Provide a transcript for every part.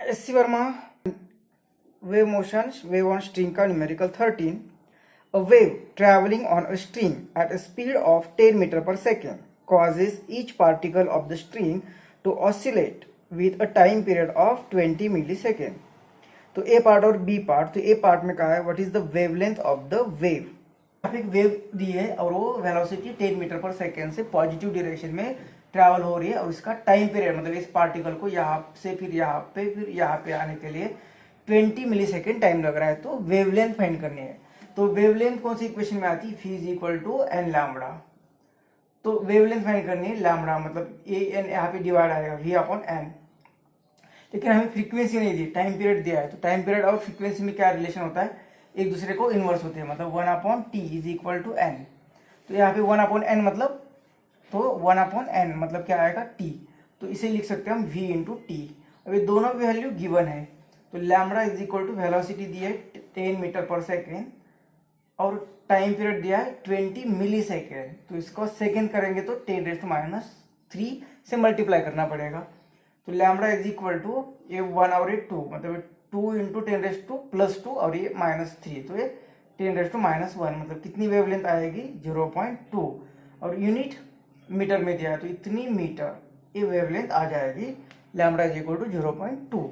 S C Verma, wave motion, wave on string का numerical 13. A wave traveling on a string at a speed of 10 meter per second causes each particle of the string to oscillate with a time period of 20 millisecond. तो ए part और B part, तो ए part में कहा है what is the wavelength of the wave. एक wave दी है और वो वेलोसिटी 10 मीटर पर सेकेंड से पॉजिटिव डायरेक्शन में ट्रैवल हो रही है और इसका टाइम पीरियड मतलब इस पार्टिकल को यहाँ से फिर यहाँ पे आने के लिए 20 मिली सेकेंड टाइम लग रहा है। तो वेवलेंथ फाइंड करनी है। तो वेवलेंथ कौन सी इक्वेशन में आती है, phi is equal to N lambda. तो वेवलेंथ फाइंड करनी है लैम्बडा मतलब ए एन यहाँ पे डिवाइड आएगा वी अपॉन एन। लेकिन हमें फ्रीक्वेंसी नहीं दी, टाइम पीरियड दिया है। तो टाइम पीरियड और फ्रीक्वेंसी में क्या रिलेशन होता है, एक दूसरे को इनवर्स होते हैं। मतलब 1 upon T is equal to N. तो यहाँ पे 1 अपॉन एन मतलब, तो 1 अपॉन एन मतलब क्या आएगा टी। तो इसे लिख सकते हैं हम v इंटू टी। अब ये दोनों वैल्यू गिवन है। तो lambda is equal to velocity दी है 10 मीटर पर सेकेंड और टाइम पीरियड दिया है 20 मिली सेकेंड। तो इसको सेकेंड करेंगे तो 10⁻³ से मल्टीप्लाई करना पड़ेगा। तो लैम्बडा इज इक्वल टू ये 1 और ये 2 मतलब 2 इंटू 10⁻² और ये -3 तो ये 10⁻⁻1 मतलब कितनी वेवलेंथ आएगी 0.2 और यूनिट मीटर में दिया है तो इतनी मीटर ये वेवलेंथ आ जाएगी। लैम्बडा इज इक्वल टू 0.2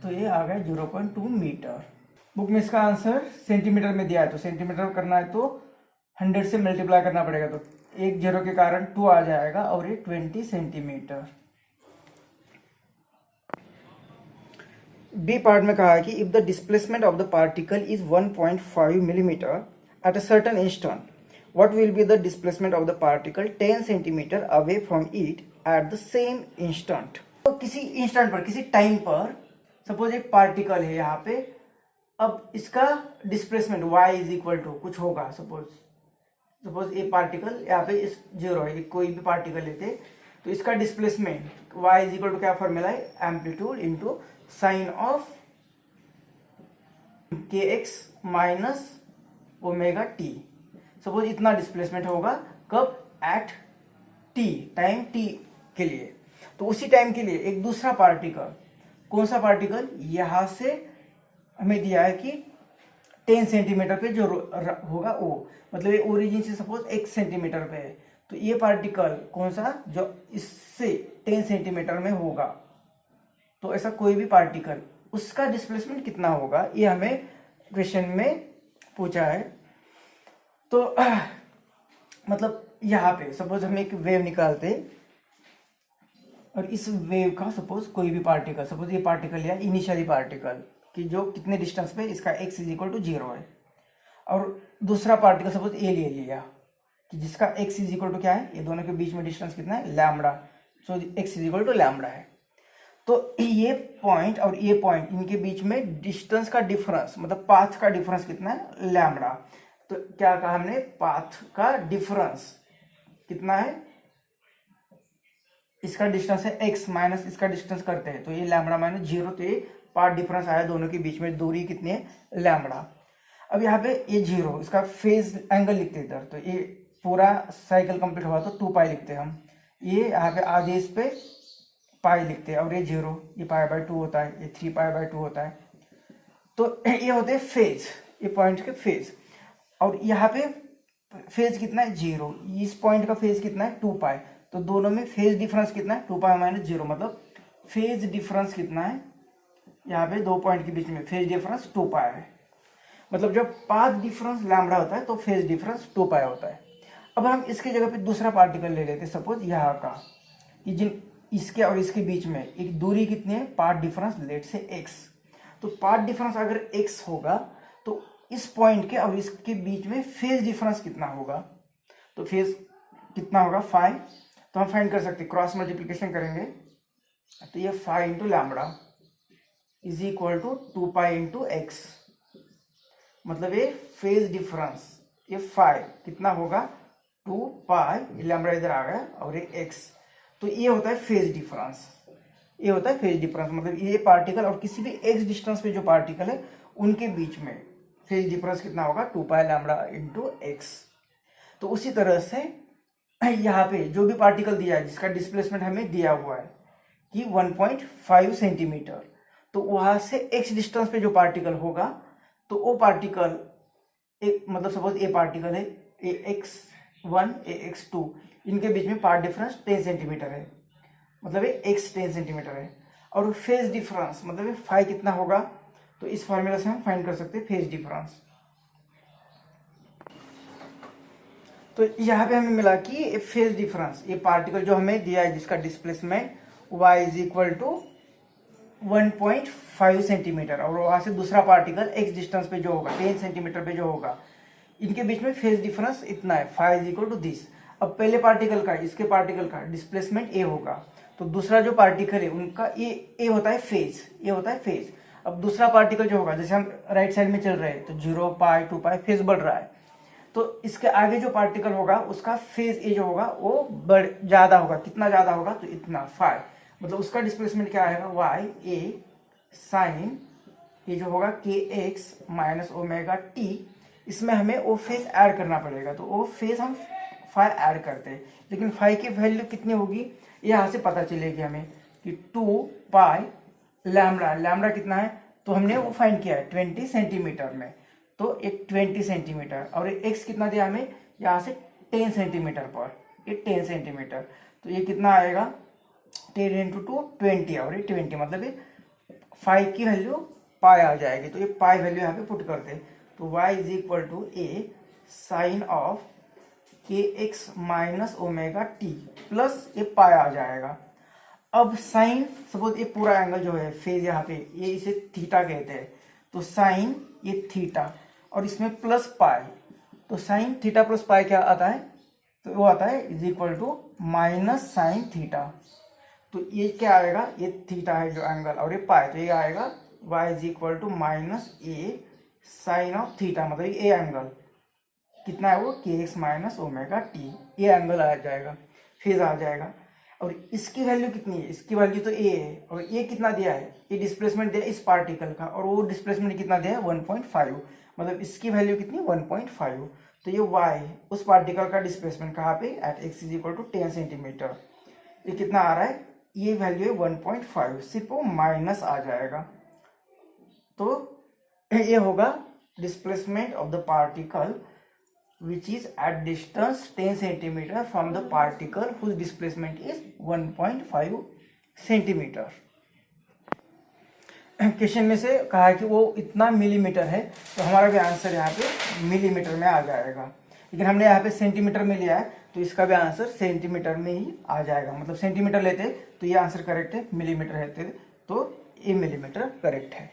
तो ये आ गया 0.2 मीटर। बुक में इसका आंसर सेंटीमीटर में दिया है तो सेंटीमीटर करना है तो 100 से मल्टीप्लाई करना पड़ेगा। तो एक जीरो के कारण 2 आ जाएगा और ये 20 सेंटीमीटर। बी पार्ट में कहा है कि if the displacement of the particle is 1.5 millimetre at a certain instant what will be the displacement of the particle 10 centimeter away from it at the same instant। तो किसी instant पर, किसी time पर suppose एक particle है यहाँ पे, अब इसका displacement y is equal to कुछ होगा। सपोज ये पार्टिकल यहाँ पे इस जीरो है, कोई भी पार्टिकल लेते तो इसका displacement y is equal to क्या फॉर्मूला है, amplitude into sine of kx minus omega T. Suppose इतना डिस्प्लेसमेंट होगा कब, एट टी, टाइम टी के लिए। तो उसी टाइम के लिए एक दूसरा पार्टिकल, कौन सा पार्टिकल, यहां से हमें दिया है कि 10 सेंटीमीटर पे जो होगा वो मतलब ये ओरिजिन से सपोज 1 सेंटीमीटर पे है तो ये पार्टिकल कौन सा जो इससे 10 सेंटीमीटर में होगा। तो ऐसा कोई भी पार्टिकल उसका डिस्प्लेसमेंट कितना होगा ये हमें क्वेश्चन में पूछा है। तो मतलब यहाँ पे सपोज हम एक वेव निकालते और इस वेव का सपोज कोई भी पार्टिकल, सपोज ये पार्टिकल या इनिशियली पार्टिकल कि जो कितने डिस्टेंस पे, इसका x इज इक्वल टू 0 है और दूसरा पार्टिकल सपोज ए ले लिया कि जिसका x इज इक्वल टू क्या है, ये दोनों के बीच में डिस्टेंस कितना है lambda. So x is equal to lambda है। तो ये पॉइंट और ये पॉइंट इनके बीच में डिस्टेंस का डिफरेंस मतलब पाथ का डिफरेंस कितना है लैम्बडा। तो क्या कहा हमने, पाथ का डिफरेंस कितना है, इसका डिस्टेंस है x माइनस इसका डिस्टेंस करते हैं तो ये लैम्बडा माइनस 0। तो ये पाथ डिफरेंस आया, दोनों के बीच में दूरी कितनी है लैम्बडा। अब यहाँ पे ये 0 इसका फेज एंगल लिखते हैं इधर। तो ये पूरा साइकिल कंप्लीट हुआ तो 2 पाई लिखते हैं हम। ये यहाँ पे आधे इस पे पाई लिखते हैं और ये 0 ये π/2 होता है, ये 3π/2 होता है। तो ये होते हैं फेज, ये पॉइंट के फेज। और यहाँ पे फेज कितना है 0, इस पॉइंट का फेज कितना है 2 पाई। तो दोनों में फेज डिफरेंस कितना है 2 पाई माइनस 0 मतलब फेज डिफरेंस कितना है, यहाँ पे दो पॉइंट के बीच में फेज डिफरेंस 2 पाई है। मतलब जब पाथ डिफरेंस लैम्बडा होता है तो फेज डिफरेंस 2 पाई होता है। अब हम इसके जगह पे दूसरा पार्टिकल ले लेते सपोज यहाँ का कि जिन इसके और इसके बीच में एक दूरी कितनी है, पाथ डिफरेंस लेट से x। तो पाथ डिफरेंस अगर x होगा तो इस पॉइंट के और इसके बीच में फेज डिफरेंस कितना होगा, तो फेज कितना होगा 5। तो हम फाइंड कर सकते हैं, क्रॉस मल्टीप्लिकेशन करेंगे तो ये 5 into lambda is equal to 2 pi into X. मतलब ये फेज डिफरेंस ये 5 कितना होगा 2 पाई, लैम्बडा इधर आ गया और ये एक्स। तो ये होता है फेज डिफरेंस, ये होता है फेज डिफरेंस मतलब ये पार्टिकल और किसी भी एक्स डिस्टेंस पे जो पार्टिकल है उनके बीच में फेज डिफरेंस कितना होगा 2 पाई लैम्बडा इंटू एक्स। तो उसी तरह से यहाँ पे जो भी पार्टिकल दिया है जिसका डिस्प्लेसमेंट हमें दिया हुआ है कि 1.5 सेंटीमीटर। तो वहां से x डिस्टेंस पे जो पार्टिकल होगा तो वो पार्टिकल एक मतलब सपोज ए पार्टिकल है AX1 AX2, इनके बीच में पार्ट डिफरेंस 10 सेंटीमीटर है, मतलब ये x 10 सेंटीमीटर है। और फेज डिफरेंस मतलब ये फाई कितना होगा, तो इस फॉर्मूला से हम फाइंड कर सकते हैं फेज डिफरेंस। तो यहाँ पे हमें मिला कि फेज डिफरेंस, ये पार्टिकल जो हमें दिया है जिसका displacement y is equal to 1.5 centimetre, और वहां से दूसरा पार्टिकल x डिस्टेंस पे जो होगा 10 सेंटीमीटर पे जो होगा, इनके बीच में फेज डिफरेंस इतना है, phi is equal to this. अब पहले पार्टिकल का इसके पार्टिकल का डिस्प्लेसमेंट a होगा, तो दूसरा जो पार्टिकल है उनका ये होता है फेज, ये होता है फेज। अब दूसरा पार्टिकल जो होगा, जैसे हम राइट साइड में चल रहे हैं तो 0 पाई 2 पाई फेज बढ़ रहा है, तो इसके आगे जो पार्टिकल होगा उसका फेज ए जो होगा वो ज्यादा होगा। कितना ज्यादा होगा, तो इतना फाई, मतलब उसका डिस्प्लेसमेंट क्या आएगा, वाई ए साइन ये जो होगा के एक्स माइनस ओमेगा टी। इसमें हमें वो फेज ऐड करना पड़ेगा, तो वो फेज हम फाई ऐड करते हैं, लेकिन फाई की वैल्यू कितनी होगी यहाँ से पता चलेगी हमें कि 2 पाई लैम्बडा, लैम्बडा कितना है तो हमने वो फाइंड किया है 20 सेंटीमीटर में, तो एक 20 सेंटीमीटर, और एक्स कितना दिया हमें यहाँ से 10 सेंटीमीटर पर, ये 10 सेंटीमीटर, तो ये कितना आएगा 10 इंटू 2 20, और ये 20 मतलब ये 5 की वैल्यू पाई आ जाएगी। तो ये पाई वैल्यू यहाँ पे पुट करते हैं, तो y is equal to A sine of K X minus omega T plus ये पाई आ जाएगा। अब साइन सपोज ये पूरा एंगल जो है फेज यहाँ पे ये इसे थीटा कहते हैं, तो साइन ये थीटा और इसमें प्लस पाई, तो साइन थीटा प्लस पाई क्या आता है, तो वो आता है is equal to minus sine theta. तो ये क्या आएगा, ये थीटा है जो एंगल और ये पाई, तो ये आएगा y is equal to minus A sine of theta, मतलब ये एंगल कितना है वो K X minus omega T, ये एंगल आ जाएगा, फेज आ जाएगा। और इसकी वैल्यू कितनी है, इसकी वैल्यू तो ए है, और ये कितना दिया है, ये डिस्प्लेसमेंट दिया इस पार्टिकल का, और वो डिस्प्लेसमेंट कितना दिया है 1.5, मतलब इसकी वैल्यू कितनी 1.5। तो ये y उस पार्टिकल का डिस्प्लेसमेंट कहाँ पे at x is equal to 10 centimetre, ये कितना आ रहा है, ये वैल्यू है 1.5, सिर्फ वो माइनस आ जाएगा। तो ये होगा displacement of the particle which is at distance 10 centimeter from the particle whose displacement is 1.5 centimeter। Question में से कहा है कि वो इतना मिलीमीटर है, तो हमारा भी आंसर यहाँ पे मिलीमीटर में आ जाएगा, लेकिन हमने यहाँ पे सेंटीमीटर में लिया है तो इसका भी आंसर सेंटीमीटर में ही आ जाएगा। मतलब सेंटीमीटर लेते तो ये आंसर करेक्ट है, मिलीमीटर लेते तो ये मिलीमीटर करेक्ट है।